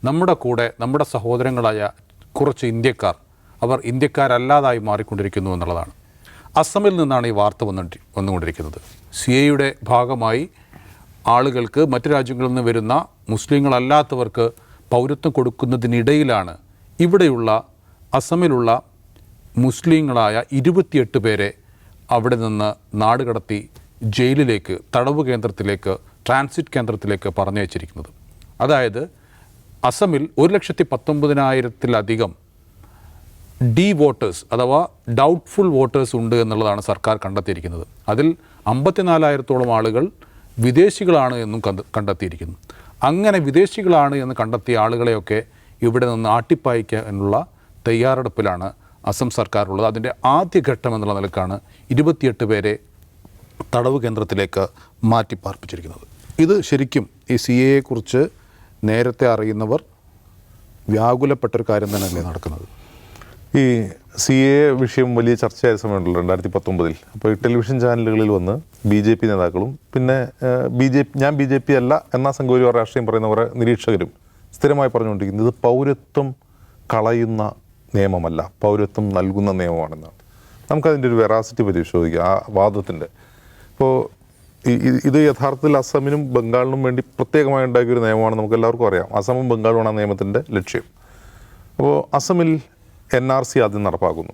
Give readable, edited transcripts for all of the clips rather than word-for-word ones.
നമ്മുടെ കൂടെ നമ്മുടെ സഹോദരങ്ങളായ കുറച്ച് ഇന്ത്യക്കാർ അവർ ഇന്ത്യക്കാരല്ലാതായി മാറിക്കൊണ്ടിരിക്കുന്നു എന്നുള്ളതാണ്. അസമിൽ നിന്നാണ് ഈ വാർത്ത വന്നുകൊണ്ടിരിക്കുന്നത്. CAA ഭാഗമായി ആളുകൾക്ക് മറ്റു രാജ്യങ്ങളിൽ നിന്ന് വരുന്ന മുസ്ലിങ്ങളല്ലാത്തവർക്ക് പൗരത്വം കൊടുക്കുന്നതിനിടയിലാണ് ഇവിടെയുള്ള അസമിലുള്ള മുസ്ലിങ്ങളായ 28 പേരെ അവിടെ നിന്ന് നാടുകടത്തി ജയിലിലേക്ക്, തടവ് കേന്ദ്രത്തിലേക്ക്, ട്രാൻസിറ്റ് കേന്ദ്രത്തിലേക്ക് പറഞ്ഞയച്ചിരിക്കുന്നത്. അതായത് അസമിൽ 1,19,000-ലധികം വോട്ടേഴ്സ് അഥവാ ഡൗട്ട്ഫുൾ വോട്ടേഴ്സ് ഉണ്ട് എന്നുള്ളതാണ് സർക്കാർ കണ്ടെത്തിയിരിക്കുന്നത്. അതിൽ 54,000-ഓളം ആളുകൾ വിദേശികളാണ് എന്നും കണ്ടെത്തിയിരിക്കുന്നു. അങ്ങനെ വിദേശികളാണ് എന്ന് കണ്ടെത്തിയ ആളുകളെയൊക്കെ ഇവിടെ നിന്ന് ആട്ടിപ്പായിക്കാനുള്ള തയ്യാറെടുപ്പിലാണ് അസം സർക്കാർ ഉള്ളത്. അതിൻ്റെ ആദ്യഘട്ടം എന്നുള്ള നിലക്കാണ് 28 പേരെ തടവ് കേന്ദ്രത്തിലേക്ക് മാറ്റിപ്പാർപ്പിച്ചിരിക്കുന്നത്. ഇത് ശരിക്കും ഈ CAA കുറിച്ച് നേരത്തെ അറിയുന്നവർ വ്യാകുലപ്പെട്ടൊരു കാര്യം തന്നെയല്ലേ നടക്കുന്നത്. ഈ CAA വിഷയം വലിയ ചർച്ചയായ സമയമുണ്ടല്ലോ 2019. അപ്പോൾ ഈ ടെലിവിഷൻ ചാനലുകളിൽ വന്ന് BJP നേതാക്കളും പിന്നെ ഞാൻ BJP അല്ല എന്നാ സംഘപരിവാർ രാഷ്ട്രീയം പറയുന്ന കുറേ നിരീക്ഷകരും സ്ഥിരമായി പറഞ്ഞുകൊണ്ടിരിക്കുന്നത് ഇത് പൗരത്വം കളയുന്ന നിയമമല്ല, പൗരത്വം നൽകുന്ന നിയമമാണെന്നാണ്. നമുക്കതിൻ്റെ ഒരു വെറാസിറ്റി പരിശോധിക്കുക ആ വാദത്തിൻ്റെ. ഇപ്പോൾ ഇത് യഥാർത്ഥത്തിൽ അസമിനും ബംഗാളിനും വേണ്ടി പ്രത്യേകമായി ഉണ്ടാക്കിയ ഒരു നിയമമാണ്, നമുക്ക് എല്ലാവർക്കും അറിയാം. അസമും ബംഗാളുമാണ് ആ നിയമത്തിൻ്റെ ലക്ഷ്യം. അപ്പോൾ അസമിൽ NRC ആദ്യം നടപ്പാക്കുന്നു.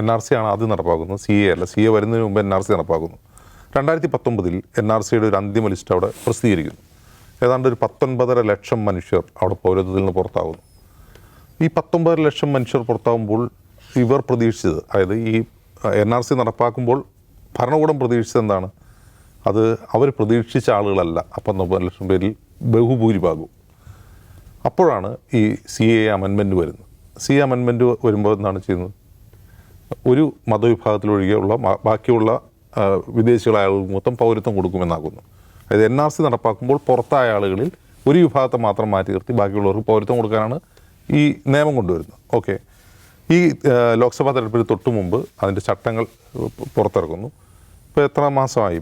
NRC ആണ് ആദ്യം നടപ്പാക്കുന്നത്, CAA അല്ല. CAA വരുന്നതിന് മുമ്പ് NRC നടപ്പാക്കുന്നു. 2019 NRCയുടെ ഒരു അന്തിമ ലിസ്റ്റ് അവിടെ പ്രസിദ്ധീകരിക്കുന്നു. ഏതാണ്ട് ഒരു 19.5 ലക്ഷം മനുഷ്യർ അവിടെ പൗരത്വത്തിൽ നിന്ന് പുറത്താകുന്നു. ഈ 19 ലക്ഷം മനുഷ്യർ പുറത്താകുമ്പോൾ ഇവർ പ്രതീക്ഷിച്ചത്, അതായത് ഈ NRC നടപ്പാക്കുമ്പോൾ ഭരണകൂടം പ്രതീക്ഷിച്ചത് എന്താണ്? അത് അവർ പ്രതീക്ഷിച്ച ആളുകളല്ല. 19 ലക്ഷം പേരിൽ ബഹുഭൂരിഭാഗവും. അപ്പോഴാണ് ഈ CAA അമെൻമെൻറ്റ് വരുന്നത്. CAA അമെൻമെൻറ്റ് വരുമ്പോൾ എന്താണ് ചെയ്യുന്നത്? ഒരു മതവിഭാഗത്തിലൊഴികെയുള്ള ബാക്കിയുള്ള വിദേശികളായ ആളുകൾ മൊത്തം പൗരത്വം കൊടുക്കുമെന്നാകുന്നു. അതായത് NRC നടപ്പാക്കുമ്പോൾ പുറത്തായ ആളുകളിൽ ഒരു വിഭാഗത്തെ മാത്രം മാറ്റി നിർത്തി ബാക്കിയുള്ളവർക്ക് പൗരത്വം കൊടുക്കാനാണ് ഈ നിയമം കൊണ്ടുവരുന്നത്. ഓക്കെ, ഈ ലോക്സഭാ തെരഞ്ഞെടുപ്പിന് തൊട്ട് മുമ്പ് അതിൻ്റെ ചട്ടങ്ങൾ പുറത്തിറക്കുന്നു. ഇപ്പോൾ എത്ര മാസമായി?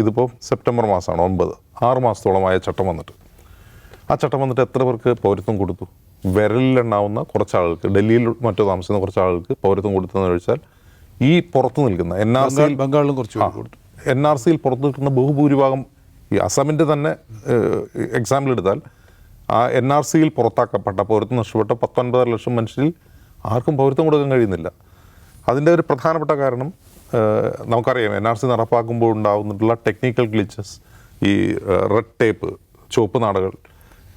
ഇതിപ്പോൾ സെപ്റ്റംബർ മാസമാണ്, 6 മാസത്തോളമായ ചട്ടം വന്നിട്ട്. ആ ചട്ടം വന്നിട്ട് എത്ര പേർക്ക് പൗരത്വം കൊടുത്തു? വിരലിലെണ്ണാവുന്ന കുറച്ച് ആളുകൾക്ക്, ഡൽഹിയിൽ മറ്റോ താമസിക്കുന്ന കുറച്ച് ആളുകൾക്ക് പൗരത്വം കൊടുത്തതെന്ന് ചോദിച്ചാൽ ഈ പുറത്ത് നിൽക്കുന്ന ബംഗാളിലും കുറച്ച് NRCയിൽ പുറത്ത് നിൽക്കുന്ന ബഹുഭൂരിഭാഗം, ഈ അസമിൻ്റെ തന്നെ എക്സാമ്പിൾ എടുത്താൽ ആ NRCയിൽ പുറത്താക്കപ്പെട്ട പൗരത്വം നഷ്ടപ്പെട്ട 19 ലക്ഷം മനുഷ്യരിൽ ആർക്കും പൗരത്വം കൊടുക്കാൻ കഴിയുന്നില്ല. അതിൻ്റെ ഒരു പ്രധാനപ്പെട്ട കാരണം നമുക്കറിയാം, NRC നടപ്പാക്കുമ്പോൾ ഉണ്ടാകുന്നിട്ടുള്ള ടെക്നിക്കൽ ഗ്ലിച്ചസ്, ഈ റെഡ് ടേപ്പ്, ചുവപ്പ് നാടകൾ,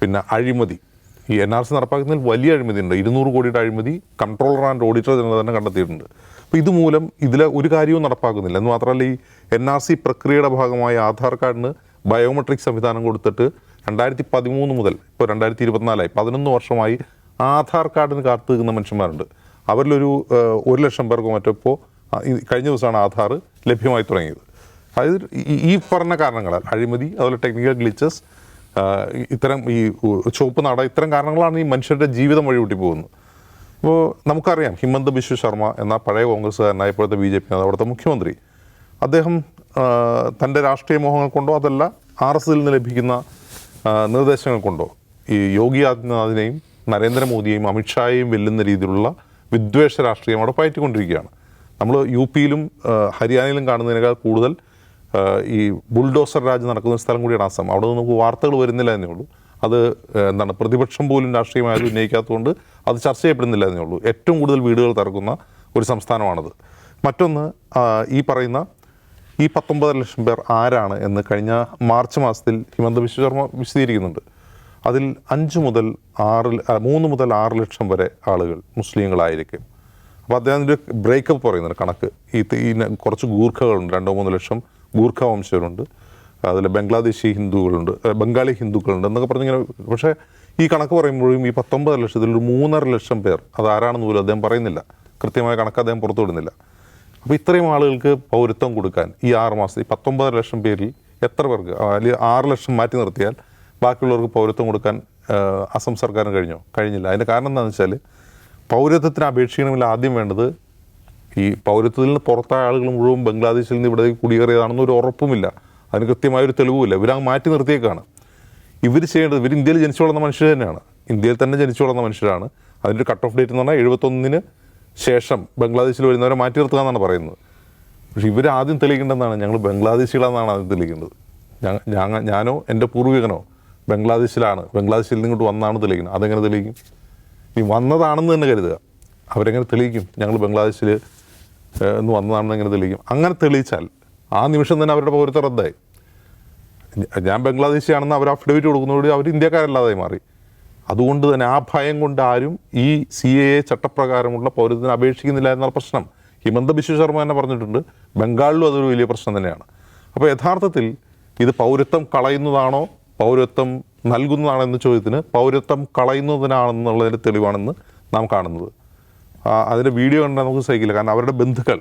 പിന്നെ അഴിമതി. ഈ NRC നടപ്പാക്കുന്നതിൽ വലിയ അഴിമതി ഉണ്ട്. 200 കോടിയുടെ അഴിമതി കൺട്രോളർ ആൻഡ് ഓഡിറ്റർ ജനറൽ തന്നെ കണ്ടെത്തിയിട്ടുണ്ട്. അപ്പോൾ ഇതുമൂലം ഇതിലെ ഒരു കാര്യവും നടപ്പാക്കുന്നില്ല. എന്ന് മാത്രമല്ല, ഈ NRC പ്രക്രിയയുടെ ഭാഗമായ ആധാർ കാർഡിന് ബയോമെട്രിക് സംവിധാനം കൊടുത്തിട്ട് 2013 മുതൽ ഇപ്പോൾ 2024 11 വർഷമായി ആധാർ കാർഡിന് കാത്തു നിൽക്കുന്ന മനുഷ്യന്മാരുണ്ട്. അവരിലൊരു 1 ലക്ഷം പേർക്കോ മറ്റോ ഇപ്പോൾ കഴിഞ്ഞ ദിവസമാണ് ആധാർ ലഭ്യമായി തുടങ്ങിയത്. അതായത് ഈ പറഞ്ഞ കാരണങ്ങളാൽ, അഴിമതി, അതുപോലെ ടെക്നിക്കൽ ഗ്ലിച്ചസ്, ഇത്തരം ഈ ചുവപ്പ് നാട, ഇത്തരം കാരണങ്ങളാണ് ഈ മനുഷ്യരുടെ ജീവിതം വഴിവിട്ടി പോകുന്നത്. ഇപ്പോൾ നമുക്കറിയാം, ഹിമന്ത ബിശ്വ ശർമ്മ എന്ന പഴയ കോൺഗ്രസ്സുകാരനായ ഇപ്പോഴത്തെ BJP അവിടുത്തെ മുഖ്യമന്ത്രി, അദ്ദേഹം തൻ്റെ രാഷ്ട്രീയ മോഹങ്ങൾ കൊണ്ടോ അതല്ല RSSൽ നിന്ന് ലഭിക്കുന്ന നിർദ്ദേശങ്ങൾ കൊണ്ടോ ഈ യോഗി ആദിത്യനാഥിനെയും നരേന്ദ്രമോദിയെയും അമിത്ഷായെയും വെല്ലുന്ന രീതിയിലുള്ള വിദ്വേഷ രാഷ്ട്രീയം അവിടെ പയറ്റിക്കൊണ്ടിരിക്കുകയാണ്. നമ്മൾ UPയിലും ഹരിയാനയിലും കാണുന്നതിനേക്കാൾ കൂടുതൽ ഈ ബുൾഡോസർ രാജ് നടക്കുന്ന സ്ഥലം കൂടിയാണ് അസം. അവിടെ നിന്ന് നമുക്ക് വാർത്തകൾ വരുന്നില്ല എന്നേ ഉള്ളൂ. അത് പ്രതിപക്ഷം പോലും രാഷ്ട്രീയമായി ഉന്നയിക്കാത്തതുകൊണ്ട് അത് ചർച്ച ചെയ്യപ്പെടുന്നില്ല എന്നേ ഉള്ളൂ. ഏറ്റവും കൂടുതൽ വീടുകൾ തകർക്കുന്ന ഒരു സംസ്ഥാനമാണത്. മറ്റൊന്ന്, ഈ പറയുന്ന ഈ 19 ലക്ഷം പേർ ആരാണ് എന്ന് കഴിഞ്ഞ മാർച്ച് മാസത്തിൽ ഹിമന്ത ബിശ്വ ശർമ്മ വിശദീകരിക്കുന്നുണ്ട്. അതിൽ 3 മുതൽ 6 ലക്ഷം വരെ ആളുകൾ മുസ്ലിങ്ങളായിരിക്കും. അപ്പോൾ അദ്ദേഹത്തിൻ്റെ ബ്രേക്കപ്പ് പറയുന്നുണ്ട് കണക്ക്. ഈ കുറച്ച് ഗൂർഖകളുണ്ട്, 2-3 ലക്ഷം ഗൂർഖ വംശജരുണ്ട്, അതിൽ ബംഗ്ലാദേശി ഹിന്ദുക്കളുണ്ട്, ബംഗാളി ഹിന്ദുക്കളുണ്ട് എന്നൊക്കെ പറഞ്ഞിങ്ങനെ. പക്ഷേ ഈ കണക്ക് പറയുമ്പോഴും ഈ 19 ലക്ഷത്തിൽ ഒരു 3.5 ലക്ഷം പേർ അതാരാണെന്ന് പോലും അദ്ദേഹം പറയുന്നില്ല. കൃത്യമായ കണക്ക് അദ്ദേഹം പുറത്തു വിടുന്നില്ല. അപ്പോൾ ഇത്രയും ആളുകൾക്ക് പൗരത്വം കൊടുക്കാൻ ഈ 6 മാസത്തിൽ 19 ലക്ഷം പേരിൽ എത്ര പേർക്ക്, അല്ലെങ്കിൽ 6 ലക്ഷം മാറ്റി നിർത്തിയാൽ ബാക്കിയുള്ളവർക്ക് പൗരത്വം കൊടുക്കാൻ അസം സർക്കാരിന് കഴിഞ്ഞില്ല. അതിൻ്റെ കാരണം എന്താണെന്ന് വെച്ചാൽ, പൗരത്വത്തിന് അപേക്ഷിക്കണമെങ്കിൽ ആദ്യം വേണ്ടത് ഈ പൗരത്വത്തിൽ നിന്ന് പുറത്തായ ആളുകൾ മുഴുവൻ ബംഗ്ലാദേശിൽ നിന്ന് ഇവിടെ കുടിയേറിയതാണെന്ന് ഒരു ഉറപ്പുമില്ല, അതിന് കൃത്യമായൊരു തെളിവുമില്ല. ഇവരങ്ങ് മാറ്റി നിർത്തിയേക്കാണ്. ഇവർ ചെയ്യേണ്ടത്, ഇവർ ഇന്ത്യയിൽ ജനിച്ചു വളർന്ന മനുഷ്യർ തന്നെയാണ്, ഇന്ത്യയിൽ തന്നെ ജനിച്ചു വളർന്ന മനുഷ്യരാണ്. അതിൻ്റെ ഒരു കട്ട് ഓഫ് ഡേറ്റ് എന്ന് പറഞ്ഞാൽ 71 ശേഷം ബംഗ്ലാദേശിൽ വരുന്നവരെ മാറ്റി നിർത്തുക എന്നാണ് പറയുന്നത്. പക്ഷേ ഇവർ ആദ്യം തെളിയിക്കേണ്ടതാണ് ഞങ്ങൾ ബംഗ്ലാദേശികളാണെന്നാണ് ആദ്യം തെളിയിക്കേണ്ടത്. ഞാനോ എൻ്റെ പൂർവികനോ ബംഗ്ലാദേശിലാണ്, ബംഗ്ലാദേശിൽ നിന്ന് ഇങ്ങോട്ട് വന്നാണ് തെളിയിക്കുന്നത്. അതെങ്ങനെ തെളിയിക്കും? ഈ വന്നതാണെന്ന് തന്നെ കരുതുക, അവരെങ്ങനെ തെളിയിക്കും ഞങ്ങൾ ബംഗ്ലാദേശിൽ നിന്ന് വന്നതാണെന്ന് എങ്ങനെ തെളിയിക്കും? അങ്ങനെ തെളിയിച്ചാൽ ആ നിമിഷം തന്നെ അവരുടെ പൗരത്വം റദ്ദായി. ഞാൻ ബംഗ്ലാദേശിയാണെന്ന് അവർ അഫിഡവിറ്റ് കൊടുക്കുന്നതോടെ അവർ ഇന്ത്യക്കാരല്ലാതായി മാറി. അതുകൊണ്ട് തന്നെ ആ ഭയം കൊണ്ട് ആരും ഈ CAA ചട്ടപ്രകാരമുള്ള പൗരത്വത്തിന് അപേക്ഷിക്കുന്നില്ല എന്നാണ് പ്രശ്നം. ഹിമന്ത ബിശ്വ ശർമ്മ തന്നെ പറഞ്ഞിട്ടുണ്ട്, ബംഗാളിലും അതൊരു വലിയ പ്രശ്നം തന്നെയാണ്. അപ്പോൾ യഥാർത്ഥത്തിൽ ഇത് പൗരത്വം കളയുന്നതാണോ പൗരത്വം നൽകുന്നതാണോ എന്ന ചോദ്യത്തിന് പൗരത്വം കളയുന്നതിനാണെന്നുള്ളതിൻ്റെ തെളിവാണെന്ന് നാം കാണുന്നത്. അതിൻ്റെ വീഡിയോ കണ്ടാൽ നമുക്ക് സഹിക്കില്ല. കാരണം അവരുടെ ബന്ധുക്കൾ,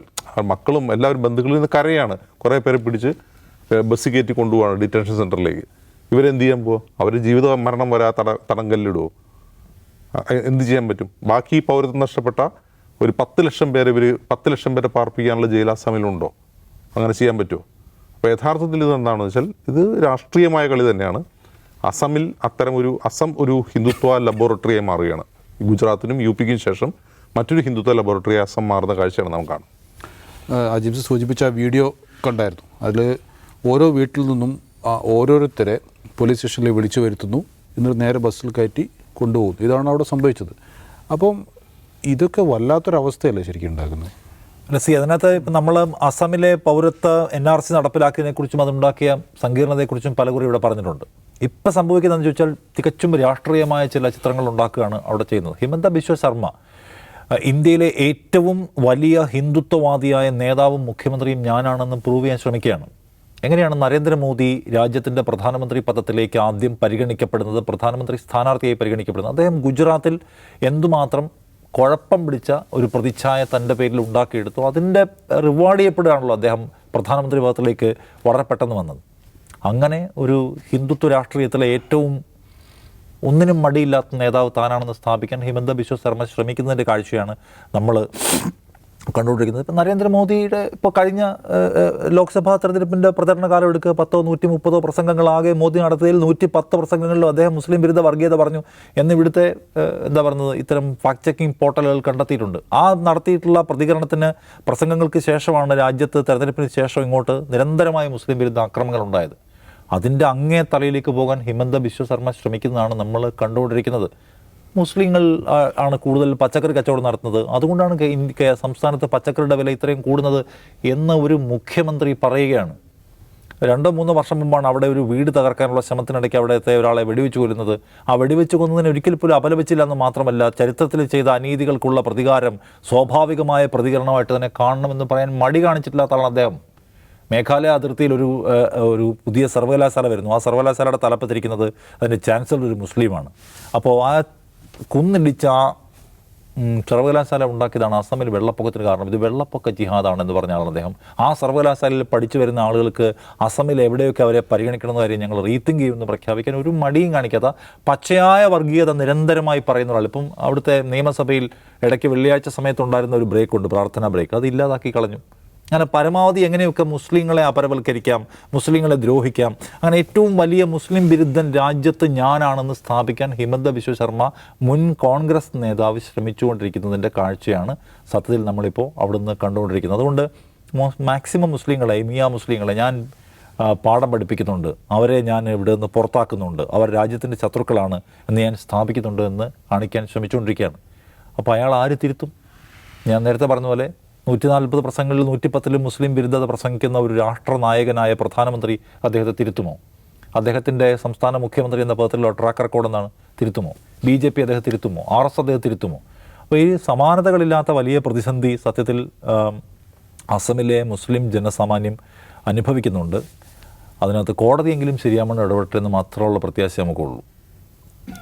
മക്കളും എല്ലാവരും ബന്ധുക്കളിൽ നിന്ന് കരയാണ്. കുറേ പേരെ പിടിച്ച് ബസ് കയറ്റി കൊണ്ടുപോവാണ് ഡിറ്റൻഷൻ സെൻറ്ററിലേക്ക്. ഇവരെന്ത് ചെയ്യാൻ പോവുക? അവർ ജീവിത മരണം വരെ തടങ്കലിടുമോ? എന്ത് ചെയ്യാൻ പറ്റും? ബാക്കി പൗരത്വം നഷ്ടപ്പെട്ട ഒരു 10 ലക്ഷം പേരെ 10 ലക്ഷം പേരെ പാർപ്പിക്കാനുള്ള ജയിൽ അസമിലുണ്ടോ? അങ്ങനെ ചെയ്യാൻ പറ്റുമോ? അപ്പോൾ യഥാർത്ഥത്തിൽ ഇത് എന്താണെന്ന് വെച്ചാൽ ഇത് രാഷ്ട്രീയമായ കളി തന്നെയാണ്. അസം ഒരു ഹിന്ദുത്വ ലബോറട്ടറിയായി മാറുകയാണ്. ഗുജറാത്തിനും UPക്കും ശേഷം മറ്റൊരു ഹിന്ദുത്വ ലബോറട്ടറി അസം മാറുന്ന കാഴ്ചയാണ് നാം കാണുന്നത്. അജിംസ് സൂചിപ്പിച്ച വീഡിയോ കണ്ടായിരുന്നു. അതിൽ ഓരോ വീട്ടിൽ നിന്നും ഓരോരുത്തരെ പോലീസ് സ്റ്റേഷനിൽ വിളിച്ചു വരുത്തുന്നു, എന്നിട്ട് നേരെ ബസ്സിൽ കയറ്റി കൊണ്ടുപോകുന്നു. ഇതാണ് അവിടെ സംഭവിച്ചത്. അപ്പം ഇതൊക്കെ വല്ലാത്തൊരവസ്ഥയല്ലേ ശരിക്കും ഉണ്ടാക്കുന്നത്? അതിനകത്ത് ഇപ്പം നമ്മൾ അസമിലെ പൗരത്വ NRC നടപ്പിലാക്കിയതിനെക്കുറിച്ചും അതുണ്ടാക്കിയ സങ്കീർണതയെക്കുറിച്ചും പലകുറി ഇവിടെ പറഞ്ഞിട്ടുണ്ട്. ഇപ്പം സംഭവിക്കുന്നതെന്ന് ചോദിച്ചാൽ തികച്ചും രാഷ്ട്രീയമായ ചില ചിത്രങ്ങൾ ഉണ്ടാക്കുകയാണ് അവിടെ ചെയ്യുന്നത്. ഹിമന്ത ബിശ്വ ശർമ്മ ഇന്ത്യയിലെ ഏറ്റവും വലിയ ഹിന്ദുത്വവാദിയായ നേതാവും മുഖ്യമന്ത്രിയും ഞാനാണെന്ന് പ്രൂവ് ചെയ്യാൻ ശ്രമിക്കുകയാണ്. എങ്ങനെയാണ് നരേന്ദ്രമോദി രാജ്യത്തിൻ്റെ പ്രധാനമന്ത്രി പദത്തിലേക്ക് ആദ്യം പരിഗണിക്കപ്പെടുന്നത്, പ്രധാനമന്ത്രി സ്ഥാനാർത്ഥിയായി പരിഗണിക്കപ്പെടുന്നത്? അദ്ദേഹം ഗുജറാത്തിൽ എന്തുമാത്രം കുഴപ്പം പിടിച്ച ഒരു പ്രതിച്ഛായ തൻ്റെ പേരിൽ ഉണ്ടാക്കിയെടുത്തു. അതിൻ്റെ റിവാർഡ് ചെയ്യപ്പെടുകയാണല്ലോ അദ്ദേഹം പ്രധാനമന്ത്രി പദത്തിലേക്ക് വളരെ പെട്ടെന്ന് വന്നത്. അങ്ങനെ ഒരു ഹിന്ദുത്വ രാഷ്ട്രീയത്തിലെ ഏറ്റവും ഒന്നിനും മടിയില്ലാത്ത നേതാവ് താനാണെന്ന് സ്ഥാപിക്കാൻ ഹിമന്ത ബിശ്വ ശർമ്മ ശ്രമിക്കുന്നതിൻ്റെ കാഴ്ചയാണ് നമ്മൾ കണ്ടുകൊണ്ടിരിക്കുന്നത്. ഇപ്പം നരേന്ദ്രമോദിയുടെ ഇപ്പോൾ കഴിഞ്ഞ ലോക്സഭാ തെരഞ്ഞെടുപ്പിൻ്റെ പ്രചരണ കാലം എടുക്കുക, 130 പ്രസംഗങ്ങളാകെ മോദി നടത്തിയതിൽ 110 പ്രസംഗങ്ങളിലും അദ്ദേഹം മുസ്ലിം വിരുദ്ധ വർഗീയത പറഞ്ഞു എന്ന് ഇവിടുത്തെ ഇത്തരം ഫാക്ട് ചെക്കിംഗ് പോർട്ടലുകൾ കണ്ടെത്തിയിട്ടുണ്ട്. ആ നടത്തിയിട്ടുള്ള പ്രതികരണത്തിന് പ്രസംഗങ്ങൾക്ക് ശേഷമാണ് രാജ്യത്ത് തെരഞ്ഞെടുപ്പിന് ശേഷം ഇങ്ങോട്ട് നിരന്തരമായ മുസ്ലിം വിരുദ്ധ ആക്രമണങ്ങൾ ഉണ്ടായത്. അതിൻ്റെ അങ്ങേ തലയിലേക്ക് പോകാൻ ഹിമന്ത ബിശ്വ ശർമ്മ ശ്രമിക്കുന്നതാണ് നമ്മൾ കണ്ടുകൊണ്ടിരിക്കുന്നത്. മുസ്ലിങ്ങൾ ആണ് കൂടുതൽ പച്ചക്കറി കച്ചവടം നടത്തുന്നത്, അതുകൊണ്ടാണ് സംസ്ഥാനത്ത് പച്ചക്കറിയുടെ വില ഇത്രയും കൂടുന്നത് എന്ന് ഒരു മുഖ്യമന്ത്രി പറയുകയാണ്. 2-3 വർഷം മുമ്പാണ് അവിടെ ഒരു വീട് തകർക്കാനുള്ള ശ്രമത്തിനിടയ്ക്ക് അവിടുത്തെ ഒരാളെ വെടിവെച്ച് കൊല്ലുന്നത്. ആ വെടിവെച്ച് കൊന്നതിന് ഒരിക്കൽ പോലും അപലപിച്ചില്ല എന്ന് മാത്രമല്ല, ചരിത്രത്തിൽ ചെയ്ത അനീതികൾക്കുള്ള പ്രതികാരം സ്വാഭാവികമായ പ്രതികരണമായിട്ട് തന്നെ കാണണമെന്ന് പറയാൻ മടി കാണിച്ചിട്ടില്ലാത്ത ആളാണ് അദ്ദേഹം. മേഘാലയ അതിർത്തിയിൽ ഒരു പുതിയ സർവകലാശാല വരുന്നു. ആ സർവകലാശാലയുടെ തലപ്പത്തിരിക്കുന്നത് അതിൻ്റെ ചാൻസലർ ഒരു മുസ്ലിമാണ്. അപ്പോൾ ആ കുന്നിടിച്ച ആ സർവകലാശാല ഉണ്ടാക്കിയതാണ് അസമിൽ വെള്ളപ്പൊക്കത്തിന് കാരണം. ഇത് വെള്ളപ്പൊക്ക ജിഹാദാണെന്ന് പറഞ്ഞ ആളാണ് അദ്ദേഹം. ആ സർവകലാശാലയിൽ പഠിച്ചു വരുന്ന ആളുകൾക്ക് അസമിൽ എവിടെയൊക്കെ അവരെ പരിഗണിക്കണമെന്ന കാര്യം ഞങ്ങൾ റീത്തിങ്ക് ചെയ്യുമെന്ന് പ്രഖ്യാപിക്കാൻ ഒരു മടിയും കാണിക്കാത്ത പച്ചയായ വർഗീയത നിരന്തരമായി പറയുന്ന ഒരാൾ. ഇപ്പം അവിടുത്തെ നിയമസഭയിൽ ഇടയ്ക്ക് വെള്ളിയാഴ്ച സമയത്തുണ്ടായിരുന്ന ഒരു ബ്രേക്കുണ്ട്, പ്രാർത്ഥനാ ബ്രേക്ക്, അത് ഇല്ലാതാക്കി കളഞ്ഞു. അങ്ങനെ പരമാവധി എങ്ങനെയൊക്കെ മുസ്ലിങ്ങളെ അപരവൽക്കരിക്കാം, മുസ്ലിങ്ങളെ ദ്രോഹിക്കാം, അങ്ങനെ ഏറ്റവും വലിയ മുസ്ലിം വിരുദ്ധൻ രാജ്യത്ത് ഞാനാണെന്ന് സ്ഥാപിക്കാൻ ഹിമന്ത ബിശ്വ ശർമ്മ മുൻ കോൺഗ്രസ് നേതാവ് ശ്രമിച്ചുകൊണ്ടിരിക്കുന്നതിൻ്റെ കാഴ്ചയാണ് സത്യത്തിൽ നമ്മളിപ്പോൾ അവിടുന്ന് കണ്ടുകൊണ്ടിരിക്കുന്നത്. അതുകൊണ്ട് മാക്സിമം മുസ്ലിങ്ങളെ, മിയ മുസ്ലിങ്ങളെ ഞാൻ പാഠം പഠിപ്പിക്കുന്നുണ്ട്, അവരെ ഞാൻ ഇവിടെ നിന്ന് പുറത്താക്കുന്നുണ്ട്, അവർ രാജ്യത്തിൻ്റെ ശത്രുക്കളാണ് എന്ന് ഞാൻ സ്ഥാപിക്കുന്നുണ്ട് എന്ന് കാണിക്കാൻ ശ്രമിച്ചുകൊണ്ടിരിക്കുകയാണ്. അപ്പോൾ അയാൾ ആര് തിരുത്തും? ഞാൻ നേരത്തെ പറഞ്ഞ പോലെ 140 പ്രസംഗങ്ങളിൽ 110 മുസ്ലിം വിരുദ്ധത പ്രസംഗിക്കുന്ന ഒരു രാഷ്ട്രനായകനായ പ്രധാനമന്ത്രി അദ്ദേഹത്തെ തിരുത്തുമോ? അദ്ദേഹത്തിൻ്റെ സംസ്ഥാന മുഖ്യമന്ത്രി എന്ന പദത്തിലുള്ള ട്രാക്ക് റെക്കോർഡ് എന്നാണ്, തിരുത്തുമോ? BJP അദ്ദേഹം തിരുത്തുമോ? RS അദ്ദേഹം തിരുത്തുമോ? അപ്പോൾ ഈ സമാനതകളില്ലാത്ത വലിയ പ്രതിസന്ധി സത്യത്തിൽ അസമിലെ മുസ്ലിം ജനസാമാന്യം അനുഭവിക്കുന്നുണ്ട്. അതിനകത്ത് കോടതിയെങ്കിലും ശരിയാമണ്ണം ഇടപെട്ടെന്ന് മാത്രമുള്ള പ്രത്യാശ നമുക്കുള്ളൂ.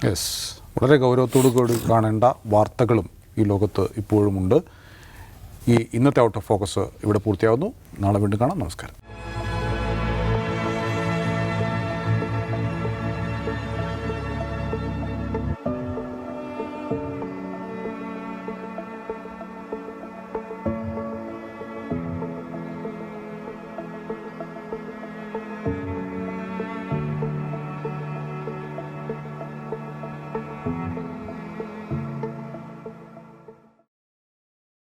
യെസ്, വളരെ ഗൗരവത്തോടു കൂടി കാണേണ്ട വാർത്തകളും ഈ ലോകത്ത് ഇപ്പോഴുമുണ്ട്. ഈ ഇന്നത്തെ ഔട്ട് ഓഫ് ഫോക്കസ് ഇവിടെ പൂർത്തിയാകുന്നു. നാളെ വീണ്ടും കാണാം. നമസ്കാരം.